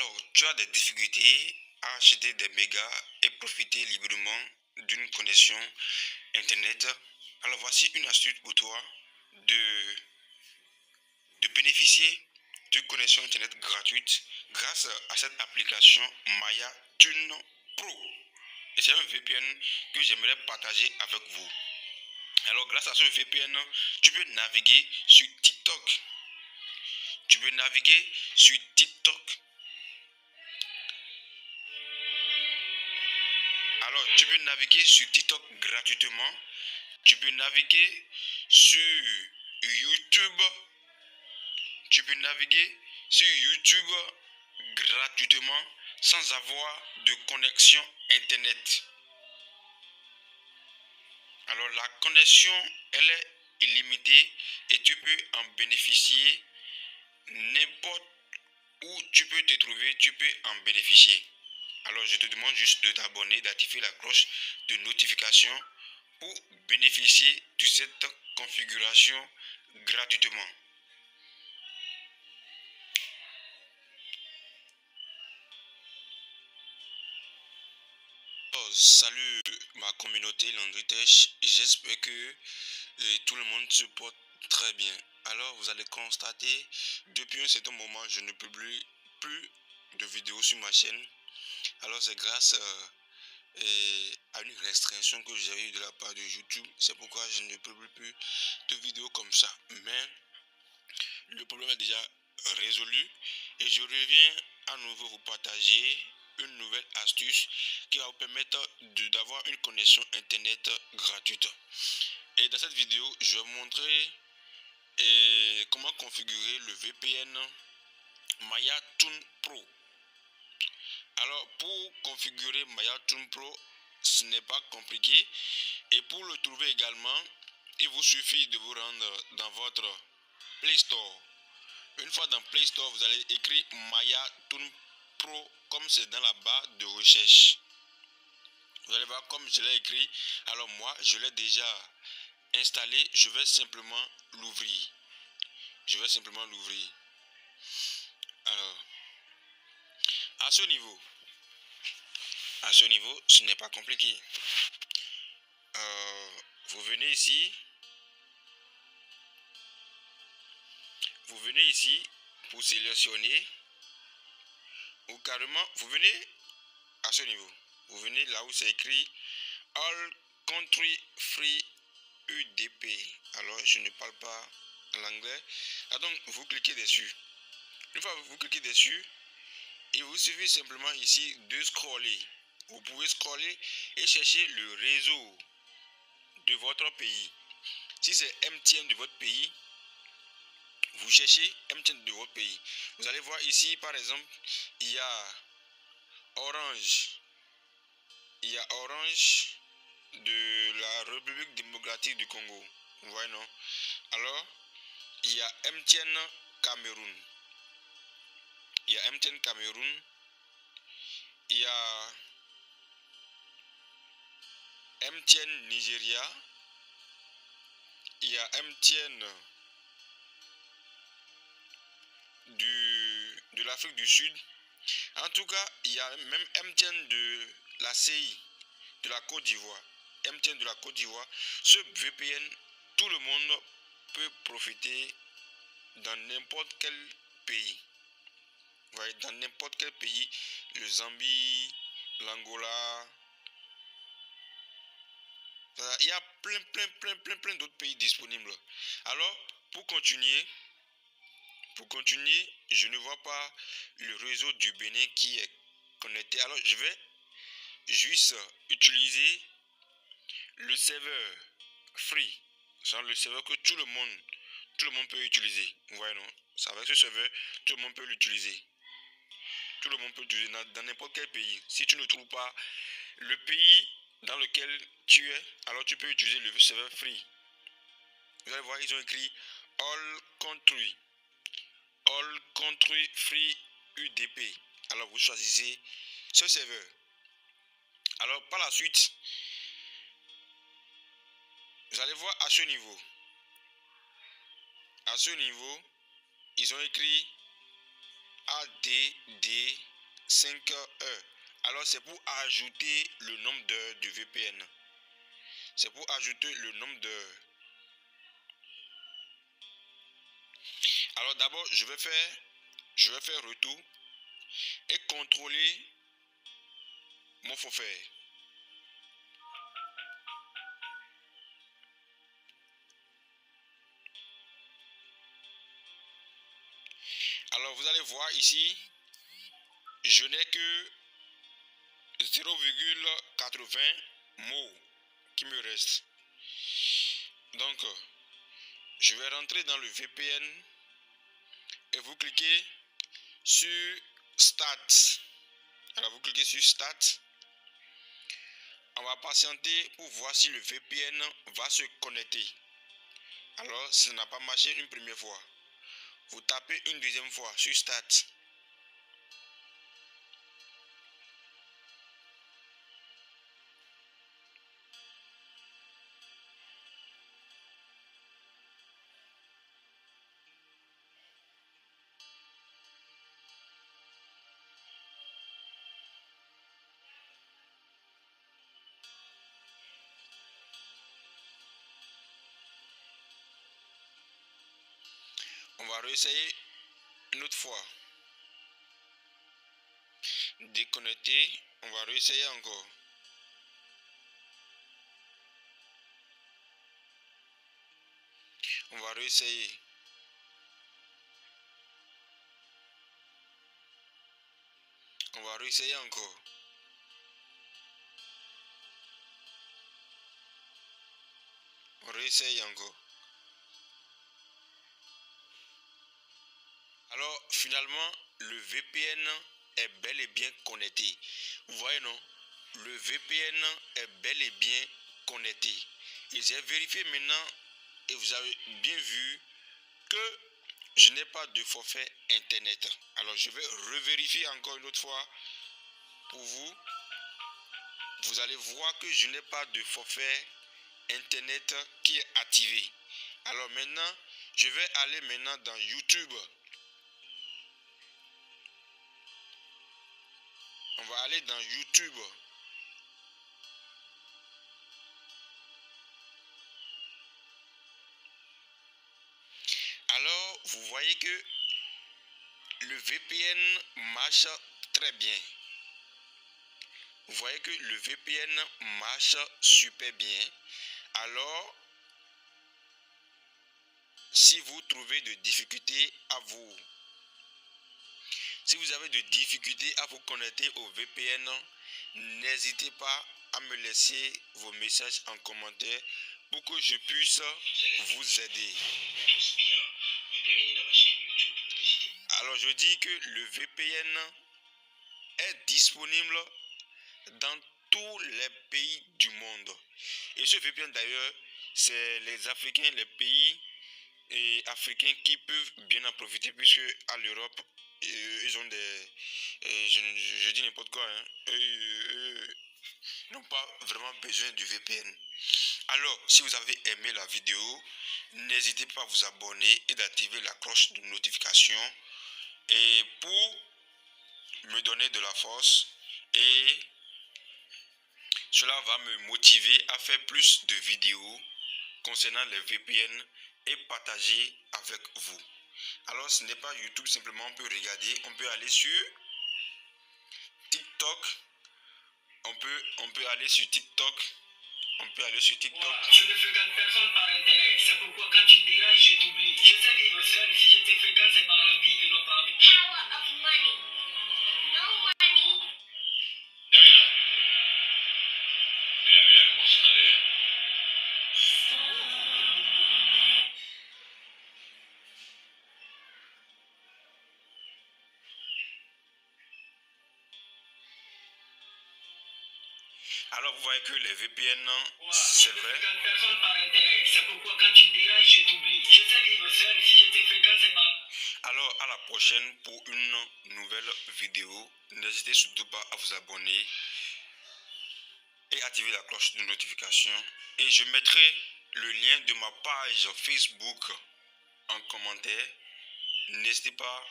Alors, tu as des difficultés à acheter des mégas et profiter librement d'une connexion Internet. Alors, voici une astuce pour toi de, de bénéficier d'une connexion Internet gratuite grâce à cette application Maya Tune Pro. Et c'est un VPN que j'aimerais partager avec vous. Alors, grâce à ce VPN, tu peux naviguer sur TikTok. Tu peux naviguer sur TikTok. Alors, tu peux naviguer sur TikTok gratuitement. Tu peux naviguer sur YouTube. Tu peux naviguer sur YouTube gratuitement sans avoir de connexion Internet. Alors, la connexion, elle est illimitée et tu peux en bénéficier n'importe où tu peux te trouver, tu peux en bénéficier. Alors, je te demande juste de t'abonner, d'activer la cloche de notification pour bénéficier de cette configuration gratuitement. Salut ma communauté Landry Tech, j'espère que tout le monde se porte très bien. Alors, vous allez constater, depuis un certain moment, je ne publie plus de vidéos sur ma chaîne. Alors, c'est grâce à une restriction que j'ai eue de la part de YouTube. C'est pourquoi je ne publie plus de vidéos comme ça. Mais le problème est déjà résolu et je reviens à nouveau vous partager une nouvelle astuce qui va vous permettre d'avoir une connexion internet gratuite. Et dans cette vidéo, je vais vous montrer comment configurer le VPN Maya Tune Pro. Alors, pour configurer Maya Tune Pro, ce n'est pas compliqué. Et pour le trouver également, il vous suffit de vous rendre dans votre Play Store. Une fois dans Play Store, vous allez écrire Maya Tune Pro comme c'est dans la barre de recherche. Vous allez voir comme je l'ai écrit. Alors moi, je l'ai déjà installé. Je vais simplement l'ouvrir. Alors, à ce niveau, ce n'est pas compliqué. Vous venez ici pour sélectionner ou carrément vous venez à ce niveau. Vous venez là où c'est écrit All Country Free UDP. Alors je ne parle pas l'anglais. Donc vous cliquez dessus. Une fois que vous cliquez dessus, il vous suffit simplement ici de scroller. Vous pouvez scroller et chercher le réseau de votre pays. Si c'est MTN de votre pays, vous cherchez MTN de votre pays. Vous allez voir ici par exemple, il y a Orange. De la République démocratique du Congo. Vous voyez non? Alors, il y a MTN Cameroun. Il y a MTN Nigeria. Il y a MTN de l'Afrique du Sud. En tout cas, il y a même MTN de la CI, de la Côte d'Ivoire. MTN de la Côte d'Ivoire. Ce VPN, tout le monde peut profiter dans n'importe quel pays. Vous voyez, dans n'importe quel pays, le Zambie, l'Angola. Il y a plein d'autres pays disponibles. Alors, pour continuer, je ne vois pas le réseau du Bénin qui est connecté. Alors, je vais juste utiliser le serveur free. C'est le serveur que tout le monde peut utiliser. Vous voyez, non? C'est avec ce serveur, tout le monde peut l'utiliser. Tout le monde peut l'utiliser dans n'importe quel pays. Si tu ne trouves pas le pays dans lequel tu es, alors tu peux utiliser le serveur free. Vous allez voir, ils ont écrit All Country Free UDP. Alors vous choisissez ce serveur. Alors par la suite, vous allez voir à ce niveau. Ils ont écrit ADD 5 heures. Alors c'est pour ajouter le nombre d'heures du VPN. C'est pour ajouter le nombre d'heures. Alors d'abord, je vais faire retour et contrôler mon forfait. Alors vous allez voir ici, je n'ai que 0,80 mots qui me restent. Donc, je vais rentrer dans le VPN et vous cliquez sur Start. Alors vous cliquez sur Start. On va patienter pour voir si le VPN va se connecter. Alors, ça n'a pas marché une première fois. Vous tapez une deuxième fois sur Start. On va réessayer une autre fois. Déconnecter. On va réessayer encore. On va réessayer. On va réessayer encore. On réessaye encore. Alors, finalement, le VPN est bel et bien connecté. Vous voyez, non? Le VPN est bel et bien connecté. Et j'ai vérifié maintenant, et vous avez bien vu que je n'ai pas de forfait Internet. Alors, je vais revérifier encore une autre fois pour vous. Vous allez voir que je n'ai pas de forfait Internet qui est activé. Alors maintenant, je vais aller maintenant dans YouTube. On va aller dans YouTube. Alors, vous voyez que le VPN marche très bien. Vous voyez que le VPN marche super bien. Alors, si vous trouvez de difficultés à vous, si vous avez de difficultés à vous connecter au VPN, n'hésitez pas à me laisser vos messages en commentaire pour que je puisse vous aider. Alors, je dis que le VPN est disponible dans tous les pays du monde. Et ce VPN d'ailleurs, c'est les Africains, les pays africains qui peuvent bien en profiter puisque à l'Europe, ils ont des... je dis n'importe quoi, hein, n'ont pas vraiment besoin du VPN. Alors, si vous avez aimé la vidéo, n'hésitez pas à vous abonner et d'activer la cloche de notification et pour me donner de la force et cela va me motiver à faire plus de vidéos concernant les VPN et partager avec vous. Alors ce n'est pas YouTube simplement, on peut regarder, on peut aller sur TikTok, on peut aller sur TikTok, on peut aller sur TikTok. Wow, je ne fréquente personne par intérêt, c'est pourquoi quand tu déranges, je t'oublie. Je sais vivre seul, si je te fréquente, c'est par envie et non par envie. Power of money. No money. Derrière. Il y a bien comment se traiter. Alors vous voyez que les VPN, c'est vrai. Personne par intérêt, c'est pourquoi quand tu déranges, je t'oublie. Je sais vivre seul, si je te fréquente, c'est pas... Alors à la prochaine pour une nouvelle vidéo. N'hésitez surtout pas à vous abonner et activer la cloche de notification. Et je mettrai le lien de ma page Facebook en commentaire. N'hésitez pas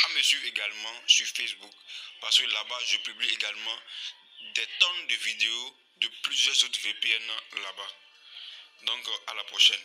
à me suivre également sur Facebook, parce que là-bas, je publie également des tonnes de vidéos de plusieurs autres VPN là-bas. Donc, à la prochaine.